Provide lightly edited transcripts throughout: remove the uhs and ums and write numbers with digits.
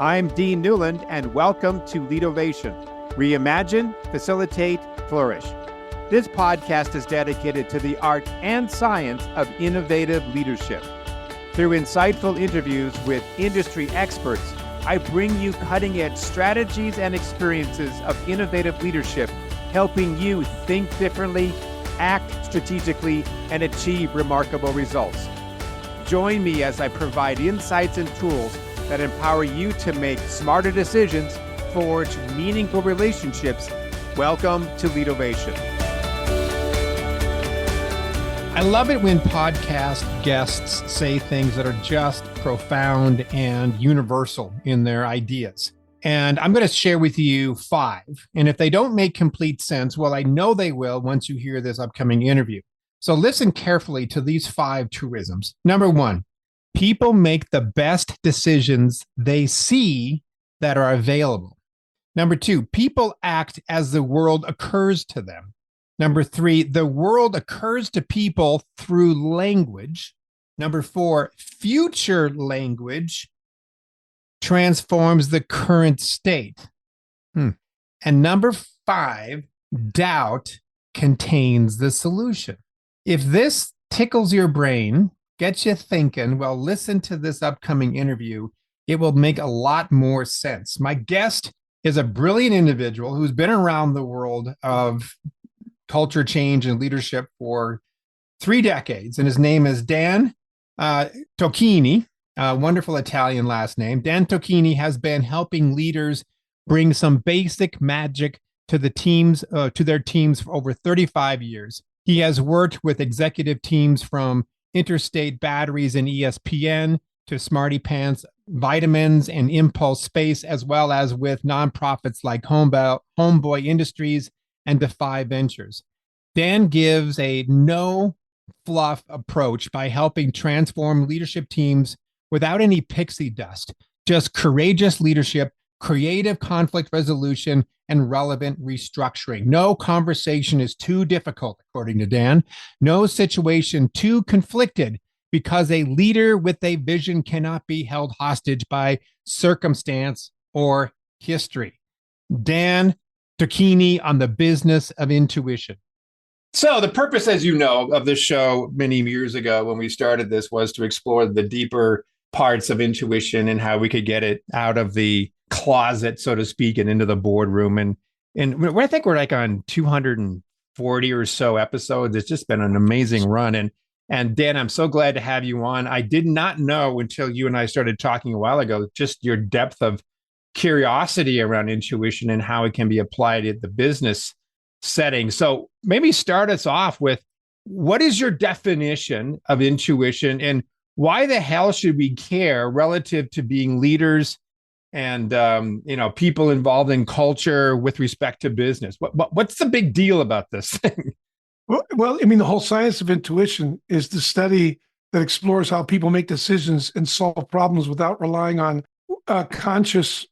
I'm Dean Newland, and welcome to Leadovation. Reimagine, facilitate, flourish. This podcast is dedicated to the art and science of innovative leadership. Through insightful interviews with industry experts, I bring you cutting-edge strategies and experiences of innovative leadership, helping you think differently, act strategically, and achieve remarkable results. Join me as I provide insights and tools that empower you to make smarter decisions, forge meaningful relationships. Welcome to Leadovation. I love it when podcast guests say things that are just profound and universal in their ideas. And I'm going to share with you 5. And if they don't make complete sense, well, I know they will once you hear this upcoming interview. So listen carefully to these 5 truisms. Number 1, people make the best decisions they see that are available. Number 2, people act as the world occurs to them. Number 3, the world occurs to people through language. Number 4, future language transforms the current state. And number 5, doubt contains the solution. If this tickles your brain, gets you thinking, well, listen to this upcoming interview. It will make a lot more sense. My guest is a brilliant individual who's been around the world of culture change and leadership for 3 decades, and his name is Dan Tocchini, a wonderful Italian last name. Dan Tocchini has been helping leaders bring some basic magic to the teams, to their teams for over 35 years. He has worked with executive teams from Interstate Batteries and ESPN to Smarty Pants, Vitamins and Impulse Space, as well as with nonprofits like Homeboy Industries and Defy Ventures. Dan gives a no-fluff approach by helping transform leadership teams without any pixie dust, just courageous leadership, creative conflict resolution, and relevant restructuring. No conversation is too difficult, according to Dan. No situation too conflicted, because a leader with a vision cannot be held hostage by circumstance or history. Dan Tocchini on the business of intuition. So the purpose, as you know, of this show many years ago when we started this was to explore the deeper parts of intuition and how we could get it out of the closet, so to speak, and into the boardroom. And I think we're like on 240 or so episodes. It's just been an amazing run. And Dan, I'm so glad to have you on. I did not know until you and I started talking a while ago, just your depth of curiosity around intuition and how it can be applied at the business setting. So maybe start us off with, what is your definition of intuition, and why the hell should we care relative to being leaders and people involved in culture with respect to business? What's the big deal about this thing? Well, I mean, the whole science of intuition is the study that explores how people make decisions and solve problems without relying on conscious,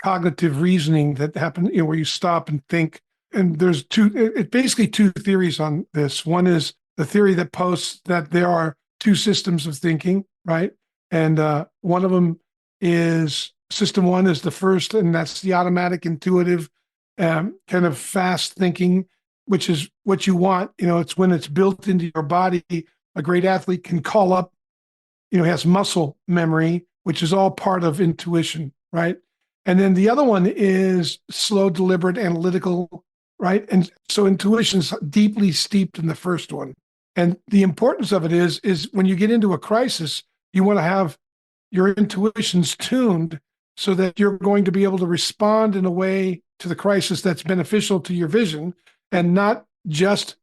cognitive reasoning that happen, where you stop and think. And there's basically 2 theories on this. One is the theory that posts that there are 2 systems of thinking, right? And one of them is system 1 is the first, and that's the automatic, intuitive, kind of fast thinking, which is what you want. It's when it's built into your body. A great athlete can call up, has muscle memory, which is all part of intuition, right? And then the other one is slow, deliberate, analytical, right? And so intuition's deeply steeped in the first one. And the importance of it is when you get into a crisis, you want to have your intuitions tuned so that you're going to be able to respond in a way to the crisis that's beneficial to your vision, and not just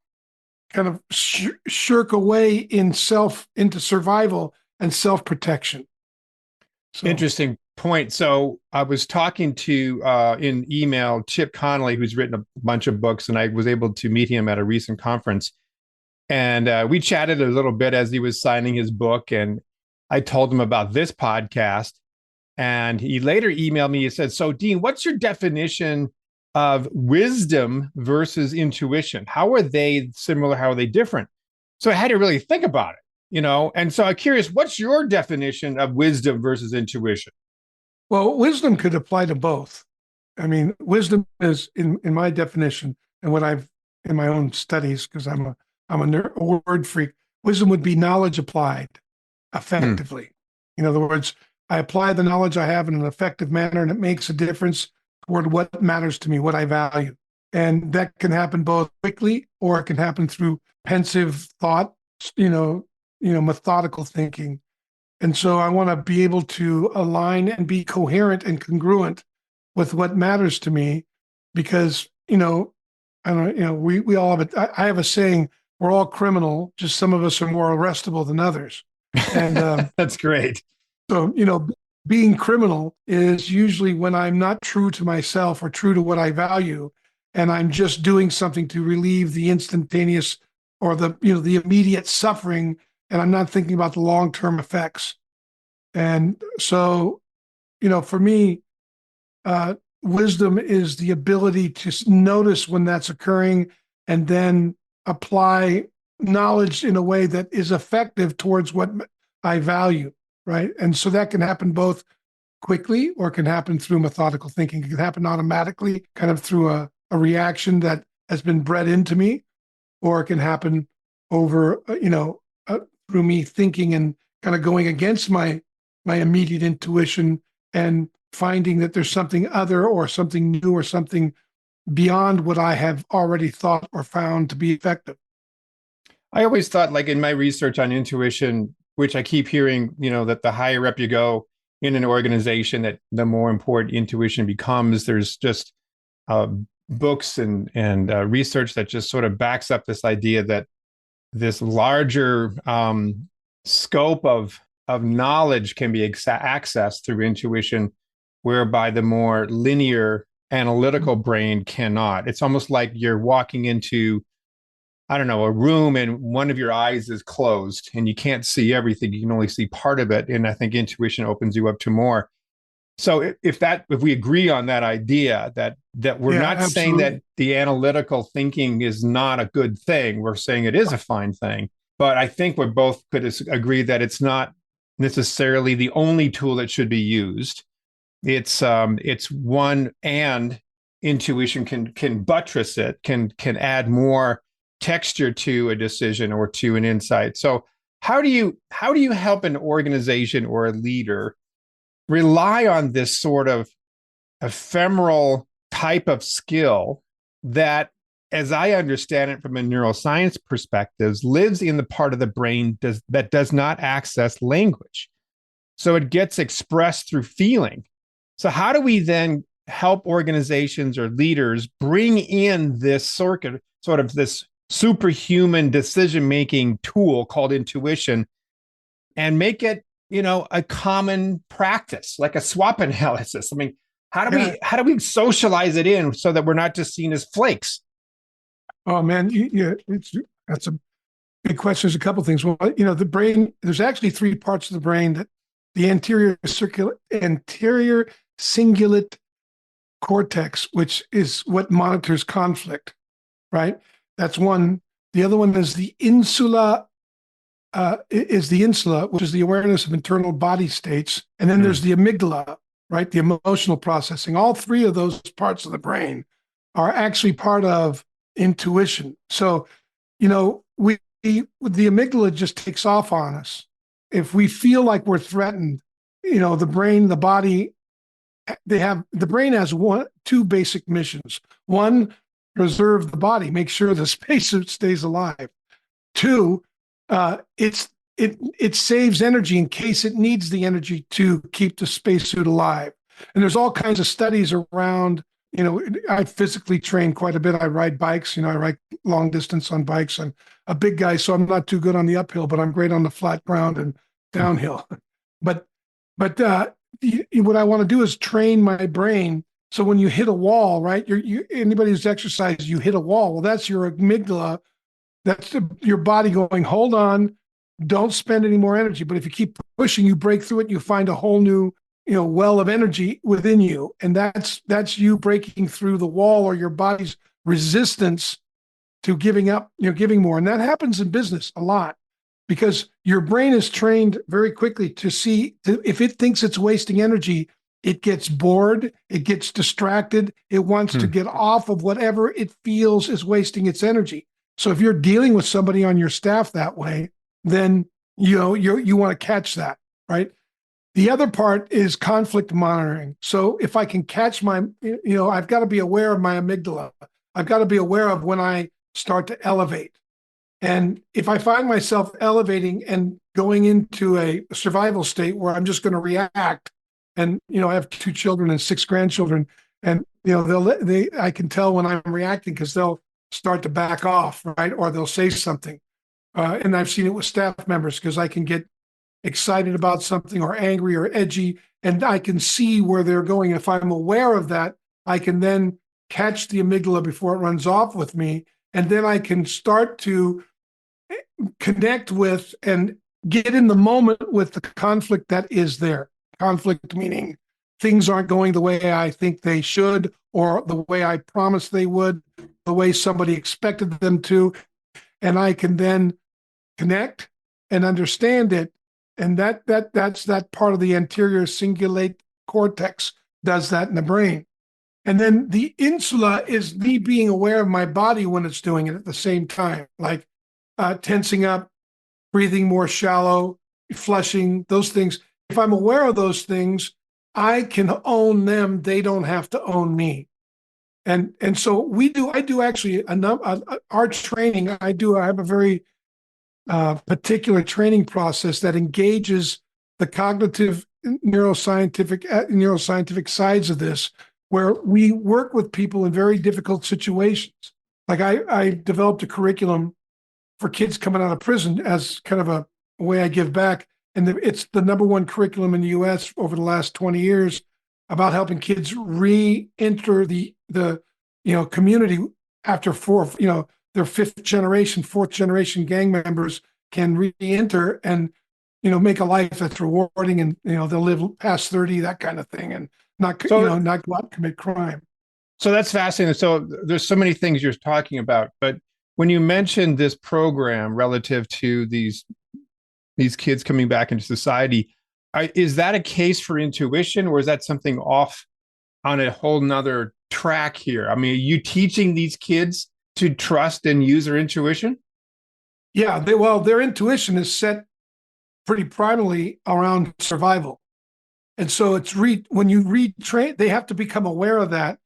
kind of shirk away into survival and self-protection. So. Interesting point. So I was talking to, in email, Chip Connolly, who's written a bunch of books, and I was able to meet him at a recent conference. And we chatted a little bit as he was signing his book, and I told him about this podcast. And he later emailed me. He said, "So, Dean, what's your definition of wisdom versus intuition? How are they similar? How are they different?" So I had to really think about it, And so I'm curious, what's your definition of wisdom versus intuition? Well, wisdom could apply to both. I mean, wisdom is in my definition and what I've in my own studies, because a word freak. Wisdom would be knowledge applied Hmm. effectively. In other words, I apply the knowledge I have in an effective manner, and it makes a difference toward what matters to me, what I value. And that can happen both quickly, or it can happen through pensive thought, methodical thinking. And so I want to be able to align and be coherent and congruent with what matters to me, because, I don't know, we all have it. I have a saying, we're all criminal, just some of us are more arrestable than others. And That's great. so, being criminal is usually when I'm not true to myself or true to what I value, and I'm just doing something to relieve the instantaneous or the immediate suffering, and I'm not thinking about the long-term effects. And so, for me, wisdom is the ability to notice when that's occurring and then apply knowledge in a way that is effective towards what I value, right? And so that can happen both quickly, or it can happen through methodical thinking. It can happen automatically, kind of through a reaction that has been bred into me, or it can happen over, through me thinking and kind of going against my immediate intuition and finding that there's something other or something new or something beyond what I have already thought or found to be effective. I always thought, like in my research on intuition, which I keep hearing, that the higher up you go in an organization, that the more important intuition becomes. There's just books and research that just sort of backs up this idea that this larger scope of knowledge can be accessed through intuition, whereby the more linear analytical brain cannot. It's almost like you're walking into, I don't know, a room and one of your eyes is closed and you can't see everything. You can only see part of it. And I think intuition opens you up to more. So if we agree on that idea, that we're not absolutely saying that the analytical thinking is not a good thing, we're saying it is a fine thing. But I think we both could agree that it's not necessarily the only tool that should be used. It's one, and intuition can buttress it, can add more texture to a decision or to an insight. So how do you help an organization or a leader rely on this sort of ephemeral type of skill that, as I understand it from a neuroscience perspective, lives in the part of the brain that does not access language? So it gets expressed through feeling. So how do we then help organizations or leaders bring in this sort of this superhuman decision-making tool called intuition and make it, a common practice, like a SWOT analysis? I mean, how do we socialize it in so that we're not just seen as flakes? Oh man, that's a big question. There's a couple of things. Well, the brain. There's actually three parts of the brain: that the anterior cingulate cortex, which is what monitors conflict, right? That's one. The other one is the insula. Which is the awareness of internal body states. And then there's the amygdala, right? The emotional processing. All three of those parts of the brain are actually part of intuition. So, the amygdala just takes off on us. If we feel like we're threatened, the brain, the body, the brain has two basic missions. One, preserve the body, make sure the spacesuit stays alive. Two, it saves energy in case it needs the energy to keep the spacesuit alive. And there's all kinds of studies around. I physically train quite a bit. I ride bikes. I ride long distance on bikes. I'm a big guy, so I'm not too good on the uphill, but I'm great on the flat ground and downhill. But what I want to do is train my brain. So when you hit a wall, right? Anybody who's exercised, you hit a wall. Well, that's your amygdala. That's your body going, hold on, don't spend any more energy. But if you keep pushing, you break through it, you find a whole new, well of energy within you. And that's you breaking through the wall or your body's resistance to giving up, giving more. And that happens in business a lot, because your brain is trained very quickly to see if it thinks it's wasting energy, it gets bored, it gets distracted, it wants to get off of whatever it feels is wasting its energy. So if you're dealing with somebody on your staff that way, then you want to catch that, right? The other part is conflict monitoring. So if I can catch I've got to be aware of my amygdala. I've got to be aware of when I start to elevate. And if I find myself elevating and going into a survival state where I'm just going to react, and I have 2 children and 6 grandchildren, and I can tell when I'm reacting because they'll start to back off, right, or they'll say something. And I've seen it with staff members because I can get excited about something or angry or edgy, and I can see where they're going. If I'm aware of that, I can then catch the amygdala before it runs off with me, and then I can start to connect with and get in the moment with the conflict that is there. Conflict meaning things aren't going the way I think they should, or the way I promised they would, the way somebody expected them to, and I can then connect and understand it. And that's that part of the anterior cingulate cortex does that in the brain. And then the insula is me being aware of my body when it's doing it at the same time, like tensing up, breathing more shallow, flushing, those things. If I'm aware of those things, I can own them. They don't have to own me. And so I do actually our training. I have a very particular training process that engages the cognitive neuroscientific sides of this, where we work with people in very difficult situations. Like I developed a curriculum for kids coming out of prison as kind of a way I give back. And it's the #1 curriculum in the US over the last 20 years about helping kids re-enter the community after their 5th generation, 4th generation gang members can re-enter and, make a life that's rewarding, and, they'll live past 30, that kind of thing, and not go out and commit crime. So that's fascinating. So there's so many things you're talking about, but when you mentioned this program relative to these kids coming back into society, is that a case for intuition, or is that something off on a whole nother track here? I mean, are you teaching these kids to trust and use their intuition? Yeah, their intuition is set pretty primarily around survival. And so it's when you retrain, they have to become aware of that.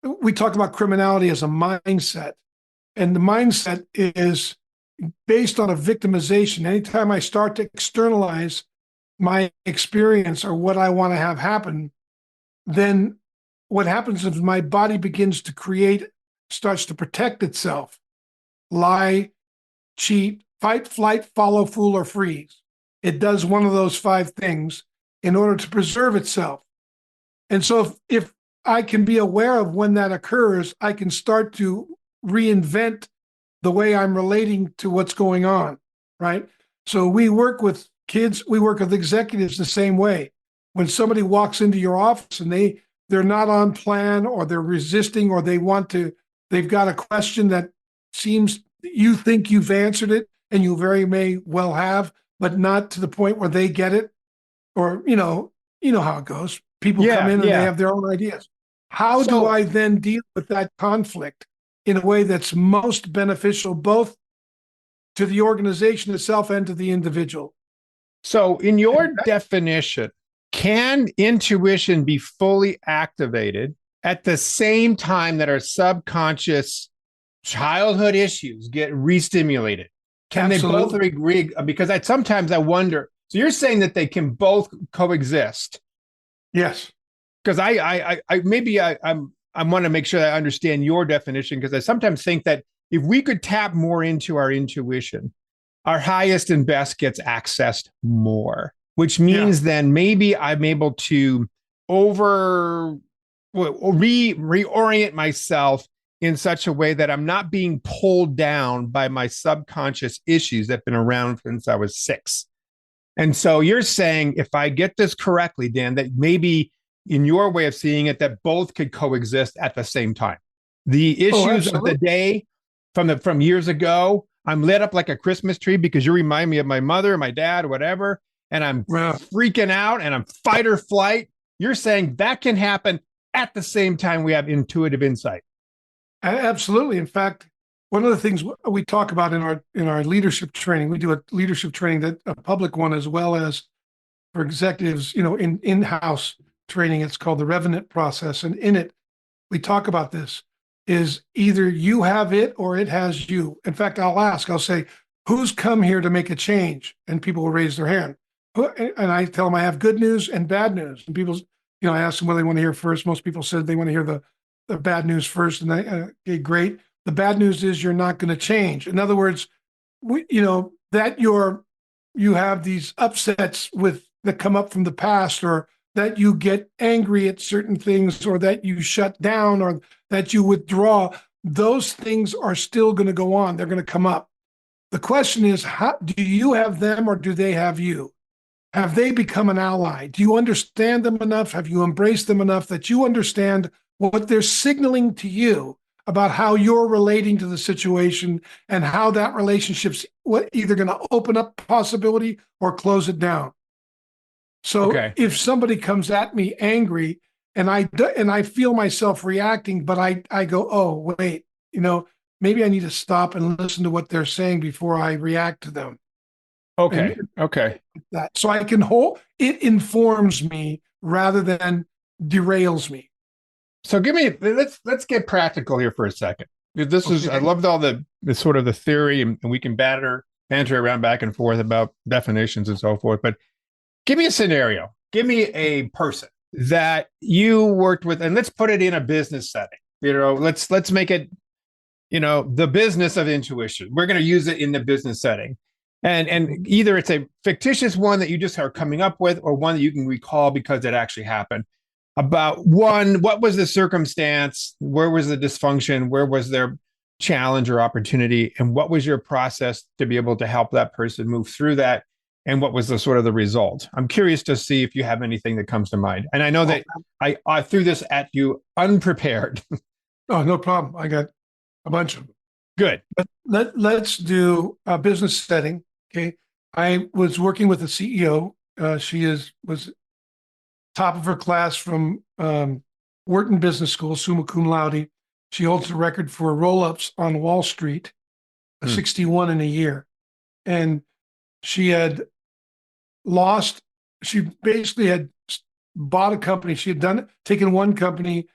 We talk about criminality as a mindset, and the mindset is based on a victimization. Anytime I start to externalize my experience or what I want to have happen, then what happens is my body begins to starts to protect itself. Lie, cheat, fight, flight, follow, fool, or freeze. It does one of those 5 things in order to preserve itself. And so if I can be aware of when that occurs, I can start to reinvent the way I'm relating to what's going on, right? So we work with kids, we work with executives the same way. When somebody walks into your office and they're not on plan, or they're resisting, or they've got a question that seems you think you've answered it, and you very may well have, but not to the point where they get it, or you know how it goes. People come in and they have their own ideas. How do I then deal with that conflict in a way that's most beneficial both to the organization itself and to the individual? So in your definition, can intuition be fully activated at the same time that our subconscious childhood issues get re-stimulated? Can Absolutely. They both agree? Because sometimes I wonder, so you're saying that they can both coexist? Yes. Because I want to make sure that I understand your definition, because I sometimes think that if we could tap more into our intuition, our highest and best gets accessed more, which means then maybe I'm able to reorient myself in such a way that I'm not being pulled down by my subconscious issues that have been around since I was 6. And so you're saying, if I get this correctly, Dan, that maybe in your way of seeing it, that both could coexist at the same time. The issues of the day from years ago, I'm lit up like a Christmas tree because you remind me of my mother, my dad, whatever, and I'm freaking out and I'm fight or flight. You're saying that can happen at the same time we have intuitive insight. Absolutely. In fact, one of the things we talk about in our leadership training, we do a leadership training, that a public one, as well as for executives, in-house training. It's called the Revenant process. And in it, we talk about this, is either you have it or it has you. In fact, I'll say, who's come here to make a change? And people will raise their hand. And I tell them I have good news and bad news. And people, I ask them what they want to hear first. Most people said they want to hear the bad news first. And okay, great. The bad news is you're not going to change. In other words, that you have these upsets that come up from the past, or that you get angry at certain things, or that you shut down, or that you withdraw. Those things are still going to go on. They're going to come up. The question is, how do you have them, or do they have you? Have they become an ally? Do you understand them enough? Have you embraced them enough that you understand what they're signaling to you about how you're relating to the situation, and how that relationship's either going to open up possibility or close it down? So if somebody comes at me angry, and I feel myself reacting, but I go, oh, wait, maybe I need to stop and listen to what they're saying before I react to them. Okay. So I can it informs me rather than derails me. So let's get practical here for a second. I loved all the sort of the theory, and we can banter around back and forth about definitions and so forth. But give me a scenario. Give me a person that you worked with, and let's put it in a business setting. Let's make it, the business of intuition. We're going to use it in the business setting. And either it's a fictitious one that you just are coming up with, or one that you can recall because it actually happened. About what was the circumstance? Where was the dysfunction? Where was their challenge or opportunity? And what was your process to be able to help that person move through that? And what was the sort of the result? I'm curious to see if you have anything that comes to mind. And I know that I threw this at you unprepared. Oh, no problem. I got a bunch of them. Good. Let's do a business setting. Okay. I was working with the CEO. She was top of her class from Wharton Business School, summa cum laude. She holds the record for roll-ups on Wall Street, 61 in a year. And she basically had bought a company. She had taken one company,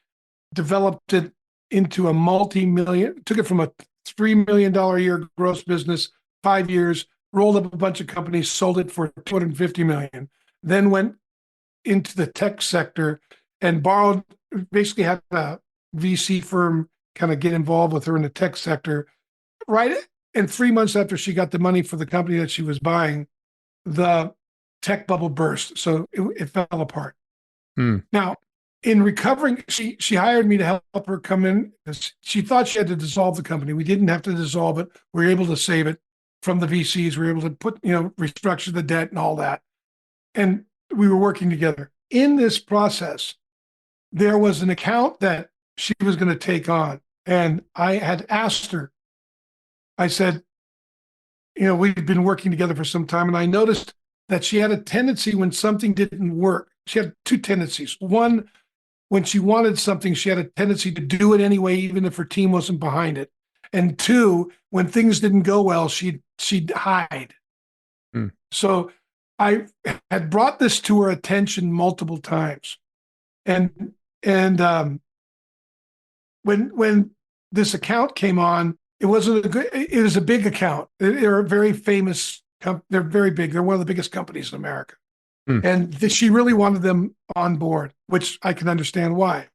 developed it into a multi-million, took it from a $3 million a year gross business, 5 years, rolled up a bunch of companies, sold it for $250 million, then went into the tech sector and basically had a VC firm kind of get involved with her in the tech sector. Right. And 3 months after she got the money for the company that she was buying, the tech bubble burst. So it fell apart. Now, in recovering, she hired me to help her come in. She thought she had to dissolve the company. We didn't have to dissolve it. We were able to save it from the VCs. We were able to restructure the debt and all that. And we were working together. In this process, there was an account that she was going to take on. And I had asked her, I said, we've been working together for some time. And I noticed that she had a tendency when something didn't work. She had two tendencies. One, when she wanted something, she had a tendency to do it anyway, even if her team wasn't behind it. And two, when things didn't go well, she'd hide. So I had brought this to her attention multiple times. And when this account came on, it was a big account. They're a very famous, they're very big. They're one of the biggest companies in America. And she really wanted them on board, which I can understand why.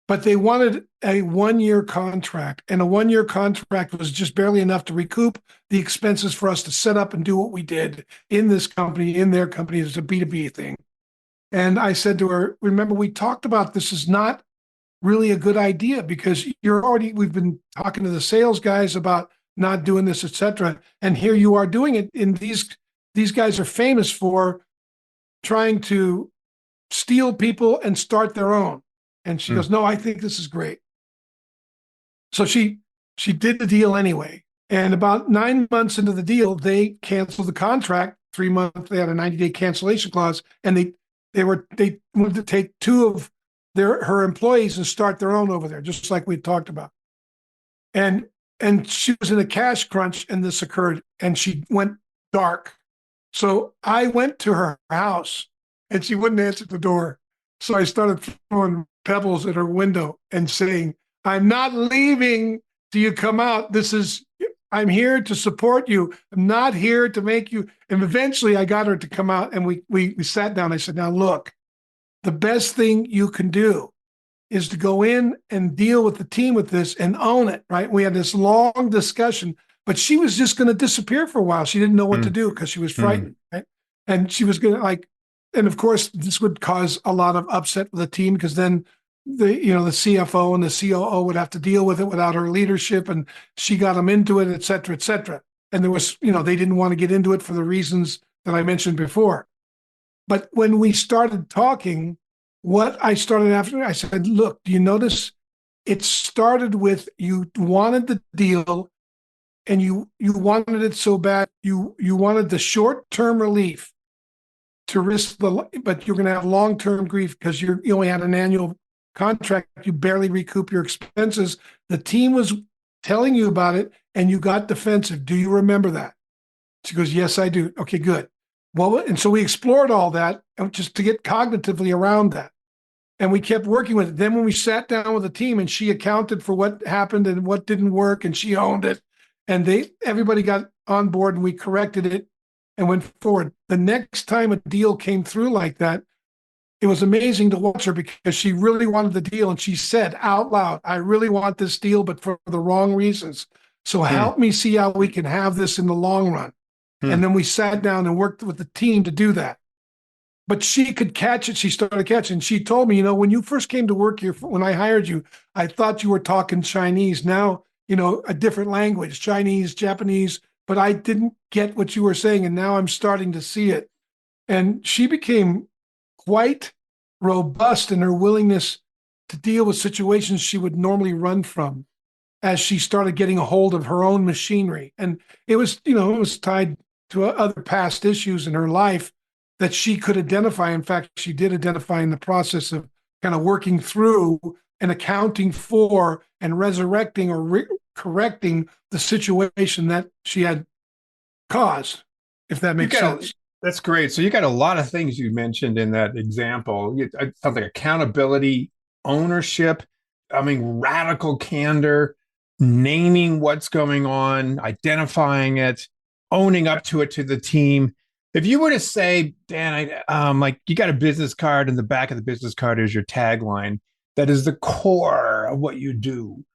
But they wanted a 1-year contract, and a 1-year contract was just barely enough to recoup the expenses for us to set up and do what we did in this company, in their company. It's a B2B thing. And I said to her, remember, we talked about this is not really a good idea because we've been talking to the sales guys about not doing this, et cetera. And here you are doing it. And these guys are famous for trying to steal people and start their own. And she goes, no, I think this is great. So she did the deal anyway. And about 9 months into the deal, they canceled the contract. 3 months, they had a 90-day cancellation clause, and They wanted to take two of her employees and start their own over there, just like we talked about. And she was in a cash crunch, and this occurred, and she went dark. So I went to her house, and she wouldn't answer the door. So I started throwing pebbles at her window and saying, "I'm not leaving till you come out. I'm here to support you. I'm not here to make you." And eventually I got her to come out, and we sat down. I said, "Now look, the best thing you can do is to go in and deal with the team with this and own it," right? We had this long discussion, but she was just going to disappear for a while. She didn't know what to do because she was frightened, right? And she was going to and of course this would cause a lot of upset with the team, because then the CFO and the COO would have to deal with it without her leadership, and she got them into it, et cetera, et cetera. And there was, they didn't want to get into it for the reasons that I mentioned before. But when we started talking, what I started after, I said, "Look, do you notice it started with you wanted the deal, and you wanted it so bad, you wanted the short-term relief to risk but you're going to have long-term grief because you only had an annual contract, you barely recoup your expenses. The team was telling you about it, and you got defensive. Do you remember that?" She goes, "Yes, I do." "Okay, good." Well, and so we explored all that just to get cognitively around that. And we kept working with it. Then when we sat down with the team, and she accounted for what happened and what didn't work, and she owned it, and everybody got on board, and we corrected it and went forward. The next time a deal came through like that, it was amazing to watch her, because she really wanted the deal, and she said out loud, "I really want this deal, but for the wrong reasons. So help me see how we can have this in the long run." And then we sat down and worked with the team to do that. But she could catch it. She started catching. She told me, "When you first came to work here, when I hired you, I thought you were talking Chinese. Now, a different language, Chinese, Japanese, but I didn't get what you were saying. And now I'm starting to see it." And she became quite robust in her willingness to deal with situations she would normally run from, as she started getting a hold of her own machinery. And it was tied to other past issues in her life that she could identify. In fact, she did identify in the process of kind of working through and accounting for and resurrecting or correcting the situation that she had caused, if that makes sense. That's great. So you got a lot of things you mentioned in that example. It sounds like accountability, ownership, radical candor, naming what's going on, identifying it, owning up to it to the team. If you were to say, Dan, you got a business card, and the back of the business card is your tagline, that is the core of what you do,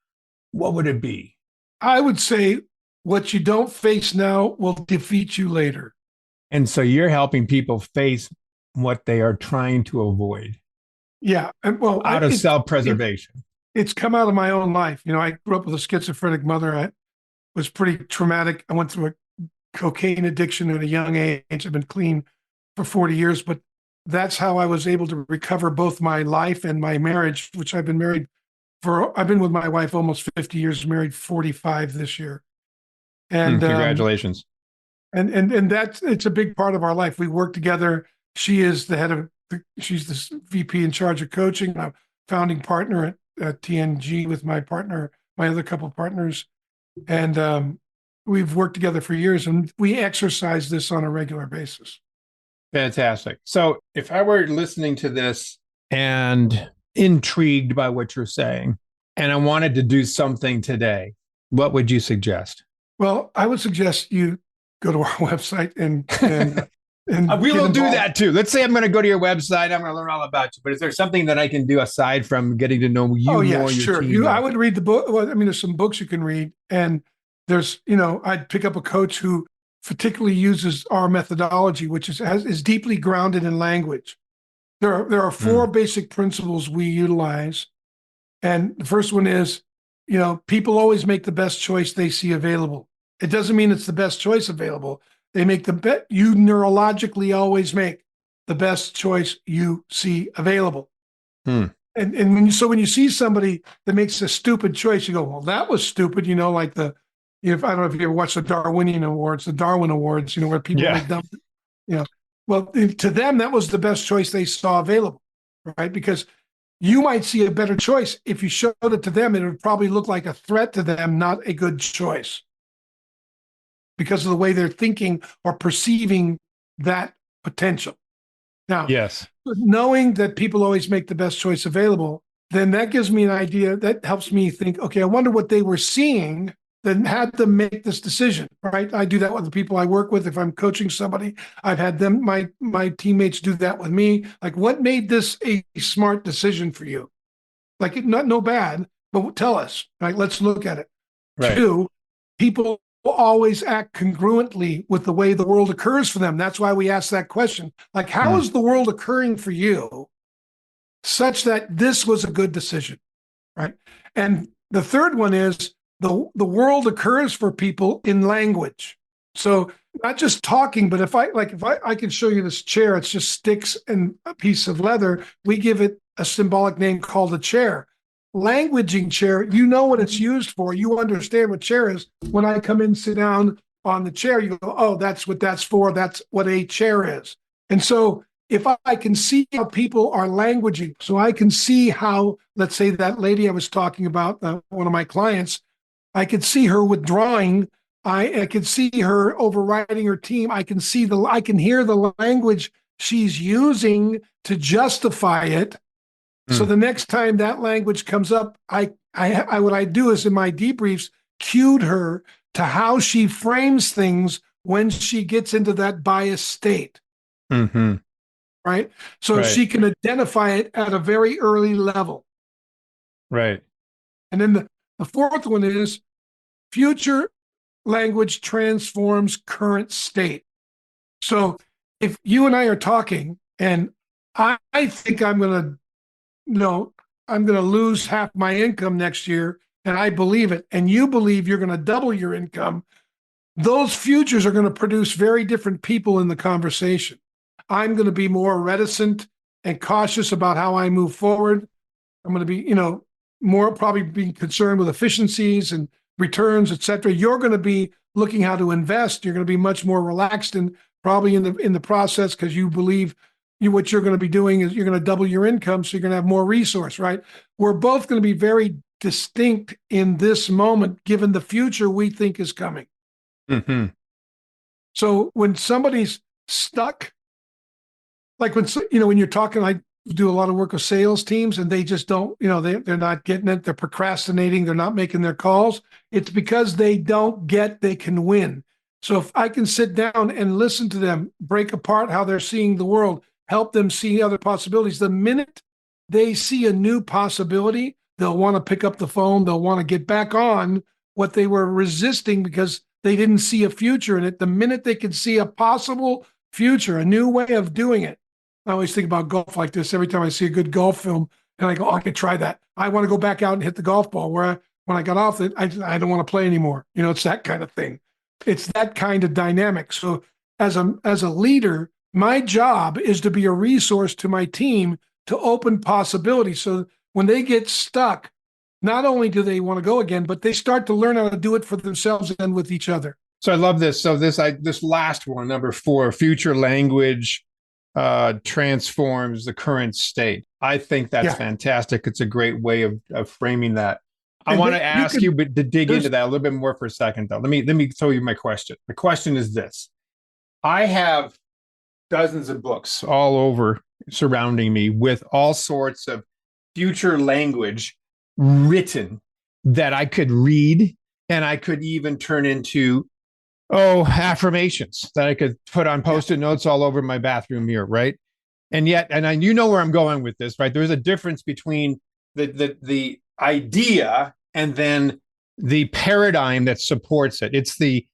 what would it be? I would say, "What you don't face now will defeat you later." And so you're helping people face what they are trying to avoid. Yeah. And out of self-preservation. It's come out of my own life. I grew up with a schizophrenic mother. I was pretty traumatic. I went through a cocaine addiction at a young age. I've been clean for 40 years, but that's how I was able to recover both my life and my marriage, which I've been with my wife almost 50 years, married 45 this year. And congratulations. And it's a big part of our life. We work together. She is she's the VP in charge of coaching. I'm a founding partner at TNG with my other couple of partners. And we've worked together for years, and we exercise this on a regular basis. Fantastic. So if I were listening to this and intrigued by what you're saying, and I wanted to do something today, what would you suggest? Well, I would suggest you go to our website and we will do that too. Let's say I'm going to go to your website. I'm going to learn all about you. But is there something that I can do aside from getting to know you? Oh, yeah, more? sure. I would read the book. Well, there's some books you can read. And there's, I'd pick up a coach who particularly uses our methodology, which is deeply grounded in language. There are four basic principles we utilize. And the first one is, people always make the best choice they see available. It doesn't mean it's the best choice available. They make you neurologically always make the best choice you see available. And when you see somebody that makes a stupid choice, you go, "Well, that was stupid." Like I don't know if you ever watched the Darwin Awards, where people make dumb, Well, to them, that was the best choice they saw available, right? Because you might see a better choice. If you showed it to them, it would probably look like a threat to them, not a good choice, because of the way they're thinking or perceiving that potential. Now, Yes. knowing that people always make the best choice available, then that gives me an idea that helps me think, okay, I wonder what they were seeing that had them make this decision, right? I do that with the people I work with. If I'm coaching somebody, I've had them, my teammates do that with me. Like, what made this a smart decision for you? Like, not no bad, but tell us, right? Let's look at it. Right. Two, people always act congruently with the way the world occurs for them. That's why we ask that question. Like, how is the world occurring for you such that this was a good decision, right? And the third one is the world occurs for people in language. So not just talking, but if I can show you this chair, it's just sticks and a piece of leather. We give it a symbolic name called a chair. Languaging chair, you know what it's used for. You understand what chair is. When I come in, sit down on the chair, you go, oh, that's what that's for. That's what a chair is. And so if I can see how people are languaging, so I can see how, let's say that lady I was talking about, one of my clients, I could see her withdrawing. I could see her overriding her team. I can hear the language she's using to justify it. So the next time that language comes up, what I do is in my debriefs, cued her to how she frames things when she gets into that biased state. Mm-hmm. Right. So she can identify it at a very early level. Right. And then the fourth one is future language transforms current state. So if you and I are talking and I think I'm going to lose half my income next year, and I believe it, and you believe you're going to double your income, those futures are going to produce very different people in the conversation. I'm going to be more reticent and cautious about how I move forward. I'm going to be, more probably being concerned with efficiencies and returns, et cetera. You're going to be looking how to invest. You're going to be much more relaxed and probably in the process because you believe what you're going to be doing is you're going to double your income, so you're going to have more resource, right? We're both going to be very distinct in this moment, given the future we think is coming. Mm-hmm. So when somebody's stuck, like when you're talking, I do a lot of work with sales teams and they just don't, they're not getting it. They're procrastinating. They're not making their calls. It's because they don't get they can win. So if I can sit down and listen to them, break apart how they're seeing the world, help them see other possibilities. The minute they see a new possibility, they'll want to pick up the phone. They'll want to get back on what they were resisting because they didn't see a future in it. The minute they can see a possible future, a new way of doing it. I always think about golf like this. Every time I see a good golf film and I go, I could try that. I want to go back out and hit the golf ball when I got off it, I don't want to play anymore. It's that kind of thing. It's that kind of dynamic. So as a leader, my job is to be a resource to my team to open possibilities. So when they get stuck, not only do they want to go again, but they start to learn how to do it for themselves and with each other. So I love this. So this last one, number 4, future language transforms the current state. I think that's fantastic. It's a great way of framing that. I want to ask you, but to dig into that a little bit more for a second, though. Let me tell you my question. The question is this: I have dozens of books all over surrounding me with all sorts of future language written that I could read, and I could even turn into affirmations that I could put on Post-it notes all over my bathroom mirror, right? And yet, you know where I'm going with this, right? There's a difference between the idea and then the paradigm that supports it. It's the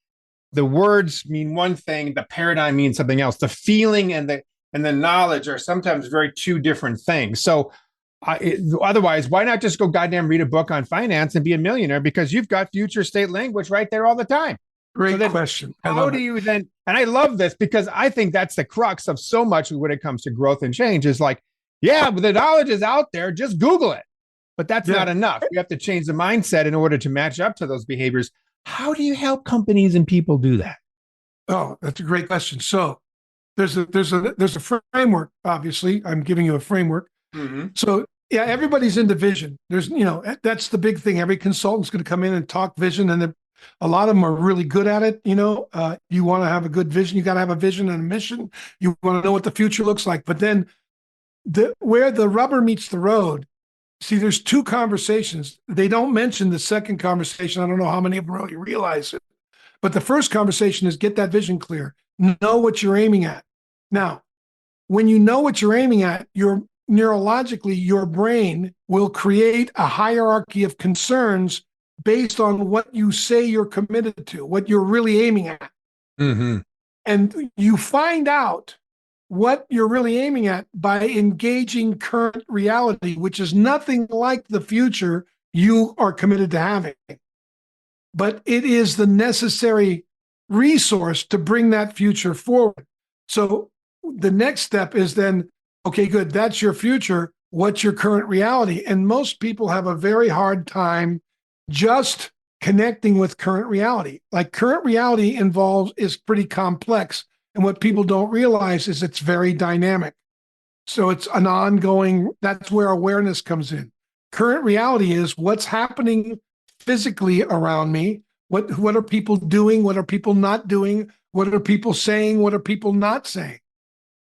words mean one thing, the paradigm means something else. The feeling and the knowledge are sometimes very two different things. So otherwise, why not just go goddamn read a book on finance and be a millionaire? Because you've got future state language right there all the time. Great question. How do you then, and I love this because I think that's the crux of so much when it comes to growth and change is like, but the knowledge is out there, just Google it. But that's not enough. You have to change the mindset in order to match up to those behaviors. How do you help companies and people do that? Oh, that's a great question. So there's a framework. Obviously, I'm giving you a framework. Mm-hmm. So yeah, everybody's into vision. There's, that's the big thing. Every consultant's going to come in and talk vision, and a lot of them are really good at it. You want to have a good vision. You got to have a vision and a mission. You want to know what the future looks like. But then where the rubber meets the road, see, there's two conversations. They don't mention the second conversation. I don't know how many of them really realize it. But the first conversation is get that vision clear. Know what you're aiming at. Now, when you know what you're aiming at, neurologically, your brain will create a hierarchy of concerns based on what you say you're committed to, what you're really aiming at. Mm-hmm. And you find out what you're really aiming at by engaging current reality, which is nothing like the future you are committed to having. But it is the necessary resource to bring that future forward. So the next step is then, okay, good, that's your future. What's your current reality? And most people have a very hard time just connecting with current reality. Like, current reality is pretty complex. And what people don't realize is it's very dynamic. So it's an ongoing, that's where awareness comes in. Current reality is what's happening physically around me. What are people doing? What are people not doing? What are people saying? What are people not saying?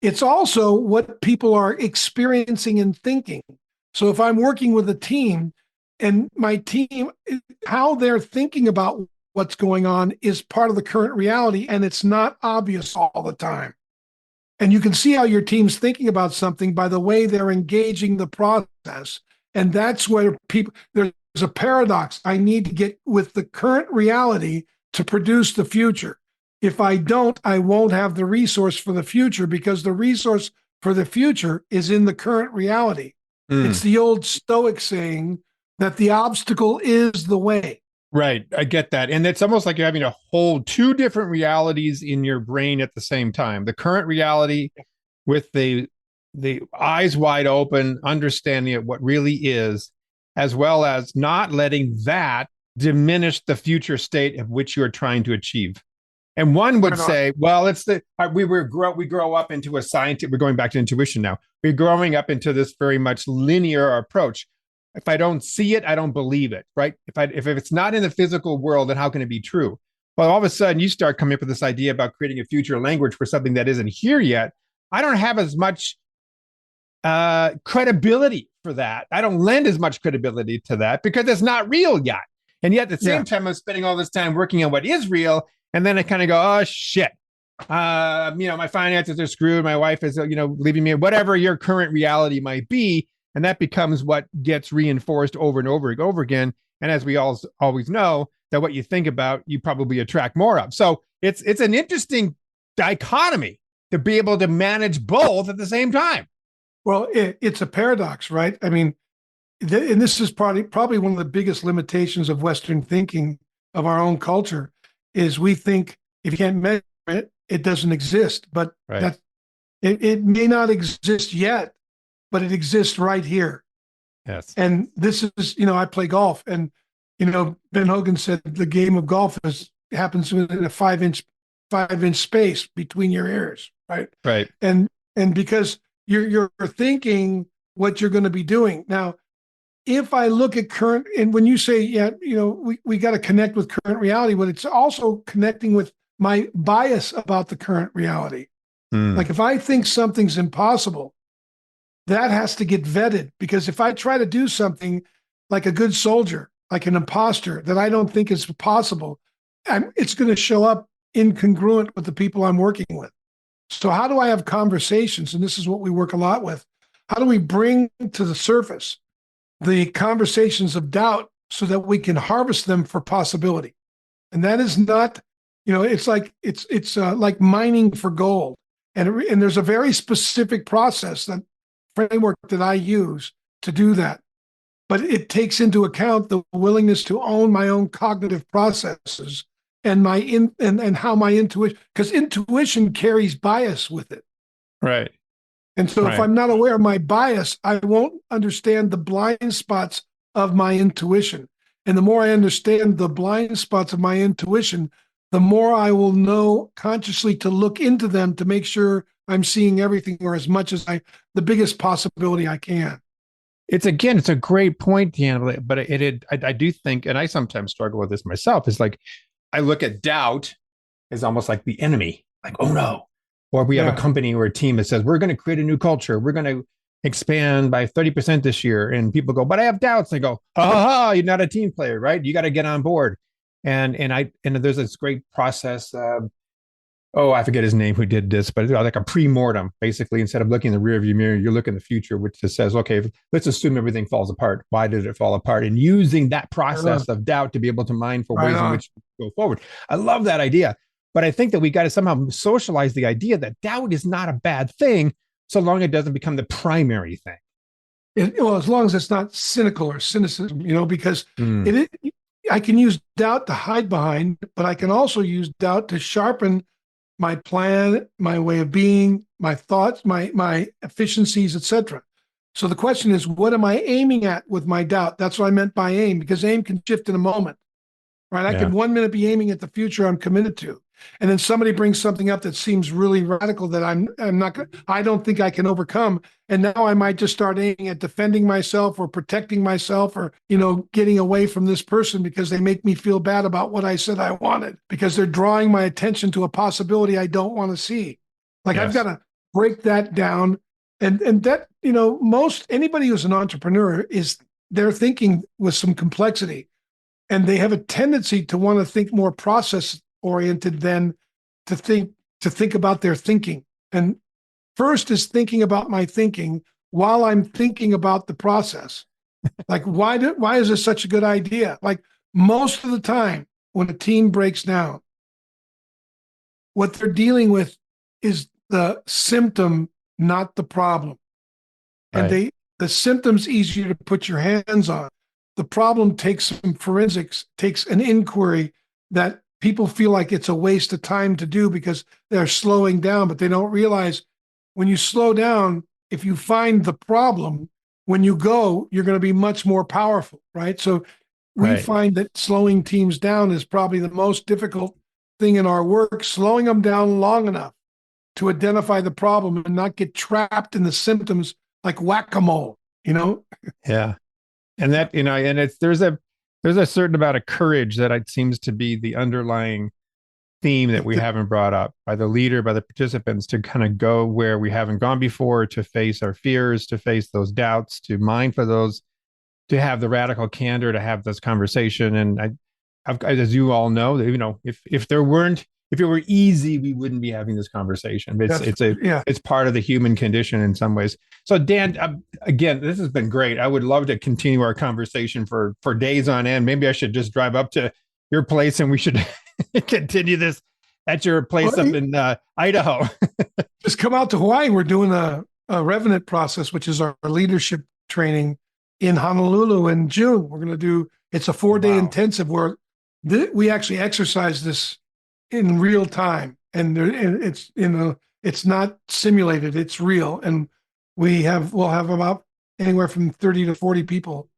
It's also what people are experiencing and thinking. So if I'm working with a team and my team, how they're thinking about what's going on is part of the current reality, and it's not obvious all the time. And you can see how your team's thinking about something by the way they're engaging the process. And that's where there's a paradox. I need to get with the current reality to produce the future. If I don't, I won't have the resource for the future, because the resource for the future is in the current reality. It's the old Stoic saying that the obstacle is the way. Right. I get that. And it's almost like you're having to hold two different realities in your brain at the same time. The current reality with the eyes wide open, understanding of what really is, as well as not letting that diminish the future state of which you're trying to achieve. And one would say, well, it's we grow up into a scientist. We're going back to intuition now. We're growing up into this very much linear approach. If I don't see it, I don't believe it, right? If it's not in the physical world, then how can it be true? Well, all of a sudden you start coming up with this idea about creating a future language for something that isn't here yet. I don't have as much credibility for that. I don't lend as much credibility to that because it's not real yet. And yet at the same time, I'm spending all this time working on what is real. And then I kind of go, oh, shit. My finances are screwed. My wife is, leaving me, whatever your current reality might be. And that becomes what gets reinforced over and over and over again. And as we all always know, that what you think about, you probably attract more of. So it's an interesting dichotomy to be able to manage both at the same time. Well, it's a paradox, right? I mean, and this is probably one of the biggest limitations of Western thinking, of our own culture, is we think if you can't measure it, it doesn't exist. But right. It may not exist yet, but it exists right here. Yes. And this is, I play golf, and, Ben Hogan said the game of golf happens within a 5-inch space between your ears. Right. Right. And because you're thinking what you're going to be doing. Now, if I look at current, and when you say, we got to connect with current reality, but it's also connecting with my bias about the current reality. Like, if I think something's impossible, that has to get vetted, because if I try to do something like a good soldier, like an imposter, that I don't think is possible, it's going to show up incongruent with the people I'm working with. So how do I have conversations? And this is what we work a lot with. How do we bring to the surface the conversations of doubt so that we can harvest them for possibility? And that is not, it's like like mining for gold. And there's a very specific framework that I use to do that. But it takes into account the willingness to own my own cognitive processes and and how my intuition, because intuition carries bias with it. Right. And so if I'm not aware of my bias, I won't understand the blind spots of my intuition. And the more I understand the blind spots of my intuition, the more I will know consciously to look into them to make sure I'm seeing everything or as much as the biggest possibility I can. It's a great point, Dan, but I do think, and I sometimes struggle with this myself, is like, I look at doubt as almost like the enemy, like, oh no. Or we have a company or a team that says, we're going to create a new culture. We're going to expand by 30% this year. And people go, but I have doubts. They go, you're not a team player, right? You got to get on board. And there's this great process. I forget his name who did this, but like a pre-mortem, basically. Instead of looking in the rearview mirror, you look in the future, which just says, okay, let's assume everything falls apart. Why did it fall apart? And using that process of doubt to be able to mine for ways in which to go forward. I love that idea. But I think that we got to somehow socialize the idea that doubt is not a bad thing, so long as it doesn't become the primary thing. Well, as long as it's not cynical or cynicism, because I can use doubt to hide behind, but I can also use doubt to sharpen my plan, my way of being, my thoughts, my efficiencies, etc. So the question is, what am I aiming at with my doubt? That's what I meant by aim, because aim can shift in a moment, right? I could 1 minute be aiming at the future I'm committed to, and then somebody brings something up that seems really radical that I don't think I can overcome, and now I might just start aiming at defending myself or protecting myself or getting away from this person because they make me feel bad about what I said I wanted, because they're drawing my attention to a possibility I don't want to see. Like I've got to break that down, and that most anybody who's an entrepreneur they're thinking with some complexity, and they have a tendency to want to think more process oriented than to think about their thinking. And first is thinking about my thinking while I'm thinking about the process. Like, why is this such a good idea? Like, most of the time when a team breaks down, what they're dealing with is the symptom, not the problem. And the symptom's easier to put your hands on. The problem takes some forensics, takes an inquiry that people feel like it's a waste of time to do because they're slowing down, but they don't realize when you slow down, if you find the problem, when you go, you're going to be much more powerful, right? So we find that slowing teams down is probably the most difficult thing in our work, slowing them down long enough to identify the problem and not get trapped in the symptoms like whack-a-mole, Yeah. And that, and there's a certain amount of courage that it seems to be the underlying theme that we haven't brought up by the leader, by the participants, to kind of go where we haven't gone before, to face our fears, to face those doubts, to mine for those, to have the radical candor, to have this conversation. And as you all know, if it were easy, we wouldn't be having this conversation. It's part of the human condition in some ways. So Dan, again, this has been great. I would love to continue our conversation for days on end. Maybe I should just drive up to your place and we should continue this at your place up in Idaho. Just come out to Hawaii. We're doing a Revenant process, which is our leadership training in Honolulu in June. We're going to it's a 4-day intensive where we actually exercise this in real time, and it's not simulated, it's real. And we'll have about anywhere from 30 to 40 people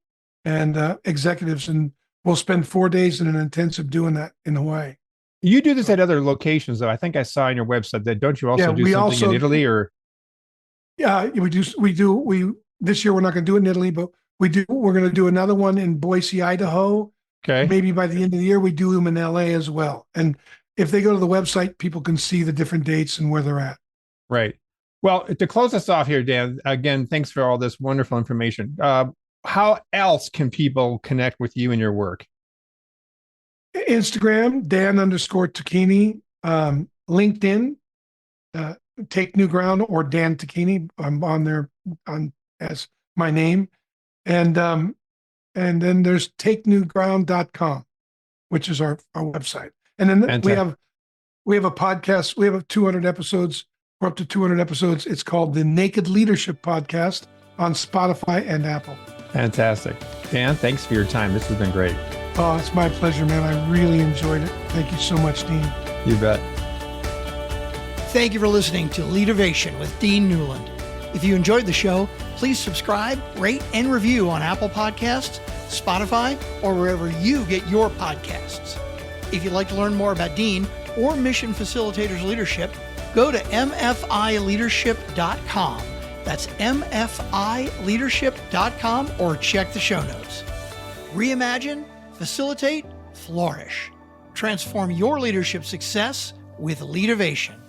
and executives, and we'll spend 4 days in an intensive doing that in Hawaii. You do this at other locations, though. I think I saw on your website that don't you also do something in Italy or? Yeah, we do. This year we're not going to do it in Italy, but we're going to do another one in Boise, Idaho. Okay. Maybe by the end of the year, we do them in LA as well. And if they go to the website, people can see the different dates and where they're at. Right. Well, to close us off here, Dan, again, thanks for all this wonderful information. How else can people connect with you and your work? Instagram, Dan_Tocchini, LinkedIn, Take New Ground or Dan Tocchini. I'm on there as my name. And then there's takenewground.com, which is our website. And then we have a podcast. We have 200 episodes. We're up to 200 episodes. It's called the Naked Leadership Podcast on Spotify and Apple. Fantastic. Dan, thanks for your time. This has been great. Oh, it's my pleasure, man. I really enjoyed it. Thank you so much, Dean. You bet. Thank you for listening to Leadervation with Dean Newlund. If you enjoyed the show, please subscribe, rate, and review on Apple Podcasts, Spotify, or wherever you get your podcasts. If you'd like to learn more about Dean or Mission Facilitators Leadership, go to mfileadership.com. That's mfileadership.com, or check the show notes. Reimagine, facilitate, flourish. Transform your leadership success with Leadovation.